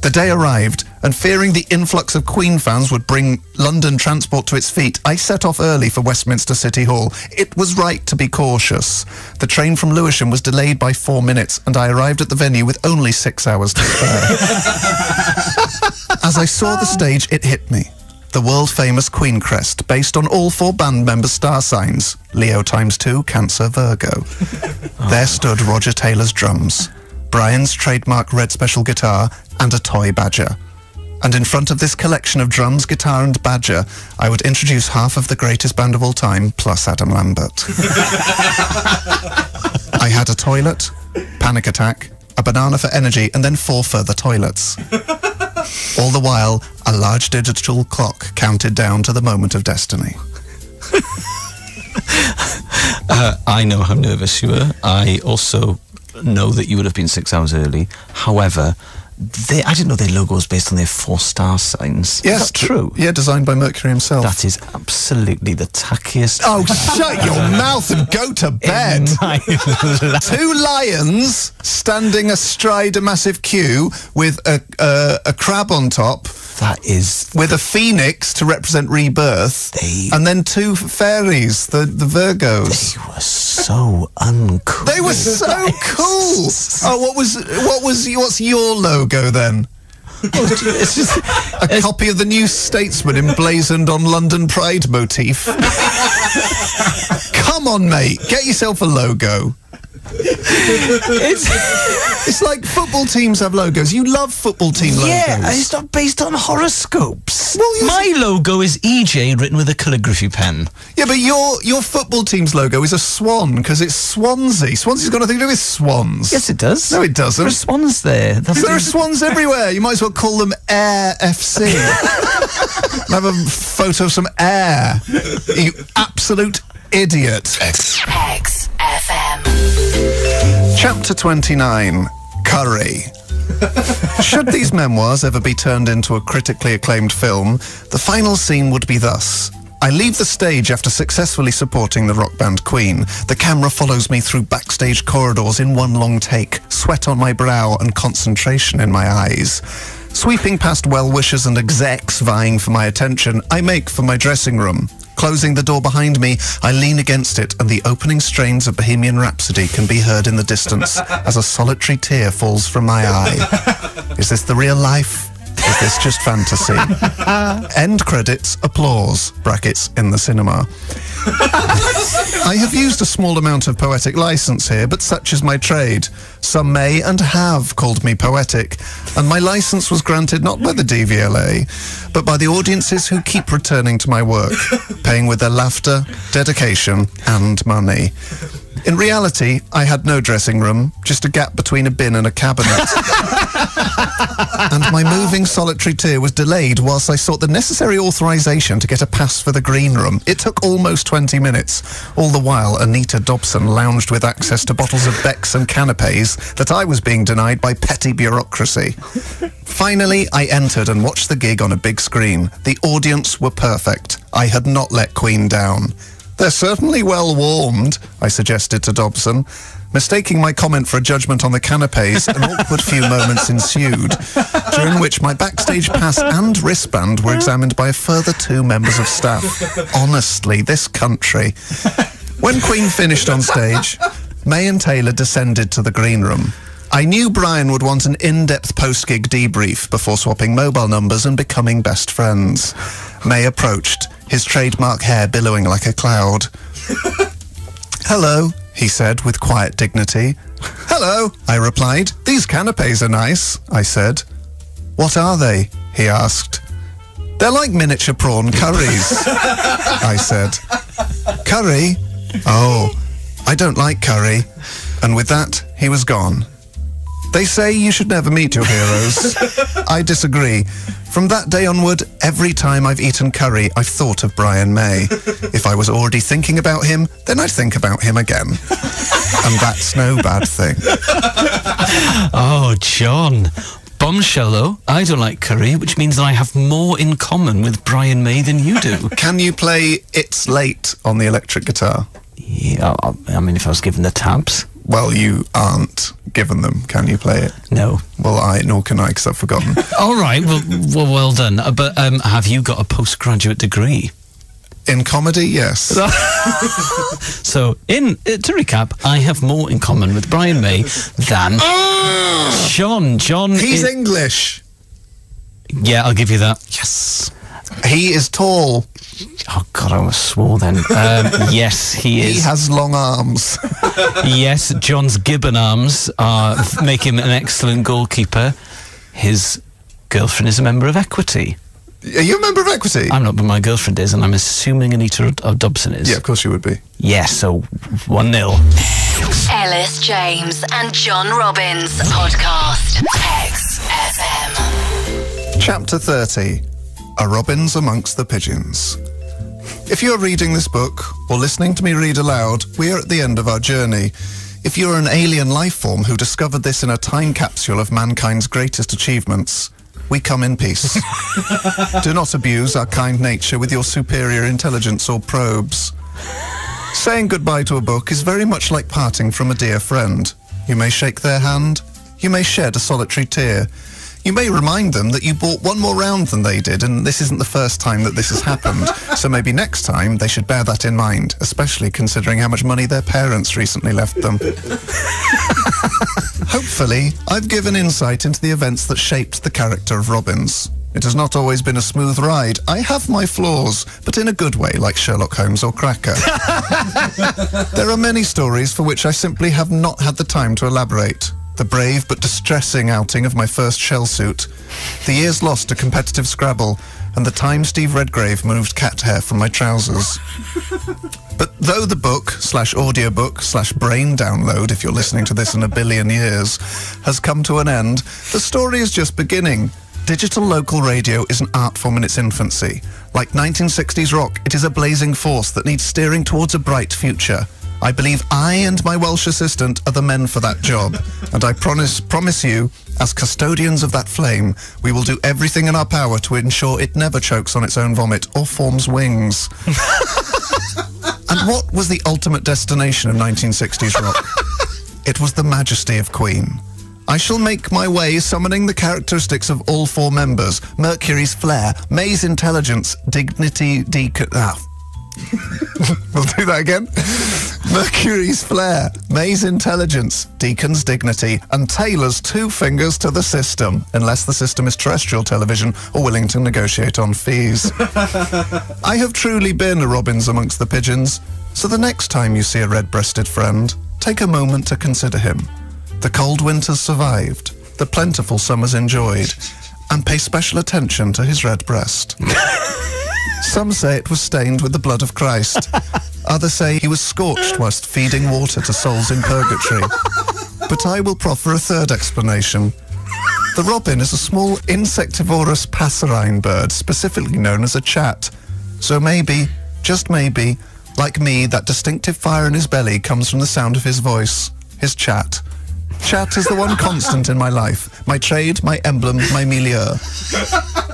The day arrived, and fearing the influx of Queen fans would bring London transport to its feet, I set off early for Westminster City Hall. It was right to be cautious. The train from Lewisham was delayed by 4 minutes, and I arrived at the venue with only 6 hours to spare. As I saw the stage, it hit me. The world-famous Queen crest, based on all 4 band members' star signs. Leo ×2, Cancer, Virgo. There stood Roger Taylor's drums, Brian's trademark red special guitar, and a toy badger. And in front of this collection of drums, guitar and badger, I would introduce half of the greatest band of all time, plus Adam Lambert. I had a toilet, panic attack, a banana for energy, and then 4 further toilets. All the while, a large digital clock counted down to the moment of destiny. I know how nervous you were. I also know that you would have been 6 hours early. However, I didn't know their logo was based on their 4 star signs. Yes, is that true? Yeah, designed by Mercury himself. That is absolutely the tackiest. Oh, shut your mouth and go to bed. 2 lions standing astride a massive queue with a crab on top. That is... With a phoenix to represent rebirth. And then 2 fairies, the Virgos. They were so uncool. They were so cool. Oh, what's your logo then? It's just a copy of the New Statesman emblazoned on London Pride motif. Come on, mate, get yourself a logo. It's like football teams have logos. You love football team logos. Yeah, and it's not based on horoscopes. Well, My logo is EJ written with a calligraphy pen. Yeah, but your football team's logo is a swan because it's Swansea. Swansea's got nothing to do with swans. Yes, it does. No, it doesn't. There are swans there. There are swans everywhere. You might as well call them Air FC. Have a photo of some air. You absolute idiot. XFM. Chapter 29. Curry. Should these memoirs ever be turned into a critically acclaimed film, the final scene would be thus. I leave the stage after successfully supporting the rock band Queen. The camera follows me through backstage corridors in one long take, sweat on my brow and concentration in my eyes. Sweeping past well-wishers and execs vying for my attention, I make for my dressing room. Closing the door behind me, I lean against it and the opening strains of Bohemian Rhapsody can be heard in the distance as a solitary tear falls from my eye. Is this the real life? Is this just fantasy? End credits, applause, brackets, in the cinema. I have used a small amount of poetic license here, but such is my trade. Some may and have called me poetic, and my license was granted not by the DVLA, but by the audiences who keep returning to my work, paying with their laughter, dedication, and money. In reality, I had no dressing room, just a gap between a bin and a cabinet. And my moving solitary tear was delayed whilst I sought the necessary authorisation to get a pass for the green room. It took almost 20 minutes. All the while, Anita Dobson lounged with access to bottles of Beck's and canapes that I was being denied by petty bureaucracy. Finally, I entered and watched the gig on a big screen. The audience were perfect. I had not let Queen down. They're certainly well warmed, I suggested to Dobson. Mistaking my comment for a judgment on the canapes, an awkward few moments ensued, during which my backstage pass and wristband were examined by a further 2 members of staff. Honestly, this country. When Queen finished on stage, May and Taylor descended to the green room. I knew Brian would want an in-depth post-gig debrief before swapping mobile numbers and becoming best friends. May approached, his trademark hair billowing like a cloud. "Hello," he said with quiet dignity. "Hello," I replied. "These canapes are nice," I said. "What are they?" he asked. "They're like miniature prawn curries," I said. "Curry? Oh, I don't like curry." And with that, he was gone. They say you should never meet your heroes. I disagree. From that day onward, every time I've eaten curry, I've thought of Brian May. If I was already thinking about him, then I'd think about him again. And that's no bad thing. Oh, John. Bombshell, though. I don't like curry, which means that I have more in common with Brian May than you do. Can you play It's Late on the electric guitar? Yeah, I mean, if I was given the tabs. Well, you aren't given them. Can you play it? No. Well, nor can I, because I've forgotten. All right, well done. But have you got a postgraduate degree? In comedy, yes. So, to recap, I have more in common with Brian May than John. John He's English. Yeah, I'll give you that. Yes. He is tall. Oh, God, I almost swore then. Yes, he is. He has long arms. Yes, John's gibbon arms make him an excellent goalkeeper. His girlfriend is a member of Equity. Are you a member of Equity? I'm not, but my girlfriend is, and I'm assuming Anita Dobson is. Yeah, of course you would be. Yes, so 1-0. Ellis James and John Robbins podcast. XFM. Chapter 30. A Robbins Amongst the Pigeons. If you're reading this book, or listening to me read aloud, we are at the end of our journey. If you're an alien life form who discovered this in a time capsule of mankind's greatest achievements, we come in peace. Do not abuse our kind nature with your superior intelligence or probes. Saying goodbye to a book is very much like parting from a dear friend. You may shake their hand, you may shed a solitary tear. You may remind them that you bought one more round than they did, and this isn't the first time that this has happened. So maybe next time they should bear that in mind, especially considering how much money their parents recently left them. Hopefully, I've given insight into the events that shaped the character of Robbins. It has not always been a smooth ride. I have my flaws, but in a good way, like Sherlock Holmes or Cracker. There are many stories for which I simply have not had the time to elaborate. The brave but distressing outing of my first shell suit, the years lost to competitive Scrabble, and the time Steve Redgrave moved cat hair from my trousers. But though the book/audiobook/brain download, if you're listening to this in a billion years, has come to an end, the story is just beginning. Digital local radio is an art form in its infancy. Like 1960s rock, it is a blazing force that needs steering towards a bright future. I believe I and my Welsh assistant are the men for that job, and I promise you, as custodians of that flame, we will do everything in our power to ensure it never chokes on its own vomit or forms wings. And what was the ultimate destination of 1960s rock? It was the majesty of Queen. I shall make my way summoning the characteristics of all four members: Mercury's flair, May's intelligence, dignity, We'll do that again. Mercury's flair, May's intelligence, Deacon's dignity, and Taylor's 2 fingers to the system, unless the system is terrestrial television or willing to negotiate on fees. I have truly been a Robbins amongst the pigeons, so the next time you see a red-breasted friend, take a moment to consider him. The cold winters survived, the plentiful summers enjoyed, and pay special attention to his red breast. Some say it was stained with the blood of Christ. Others say he was scorched whilst feeding water to souls in purgatory. But I will proffer a third explanation. The robin is a small insectivorous passerine bird, specifically known as a chat. So maybe, just maybe, like me, that distinctive fire in his belly comes from the sound of his voice, his chat. Chat is the one constant in my life, my trade, my emblem, my milieu.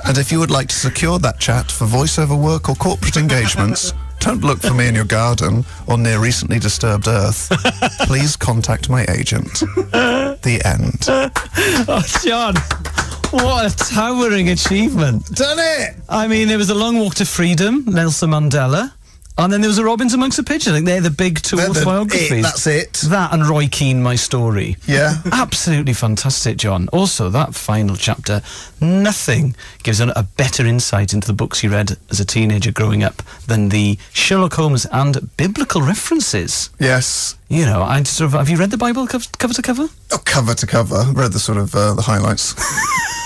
And if you would like to secure that chat for voiceover work or corporate engagements, don't look for me in your garden or near recently disturbed earth. Please contact my agent. The end. Oh, John, what a towering achievement. Done it! I mean, there was a long walk to freedom, Nelson Mandela, and then there was a Robbins amongst the pigeons. I think they're the big 2 autobiographies. That's it. That and Roy Keane, My Story. Yeah. Absolutely fantastic, John. Also, that final chapter, nothing gives a better insight into the books you read as a teenager growing up than the Sherlock Holmes and biblical references. Yes. You know, have you read the Bible cover to cover? Oh, cover to cover. Read the sort of, the highlights.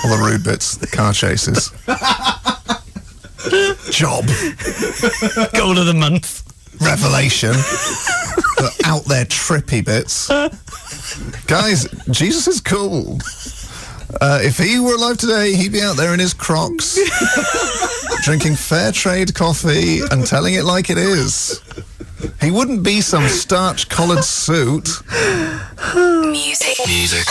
All the rude bits, the car chases. Job. Goal of the month. Revelation. The out there trippy bits. Guys, Jesus is cool. If he were alive today, he'd be out there in his Crocs, drinking fair trade coffee and telling it like it is. He wouldn't be some starch-collared suit. Music.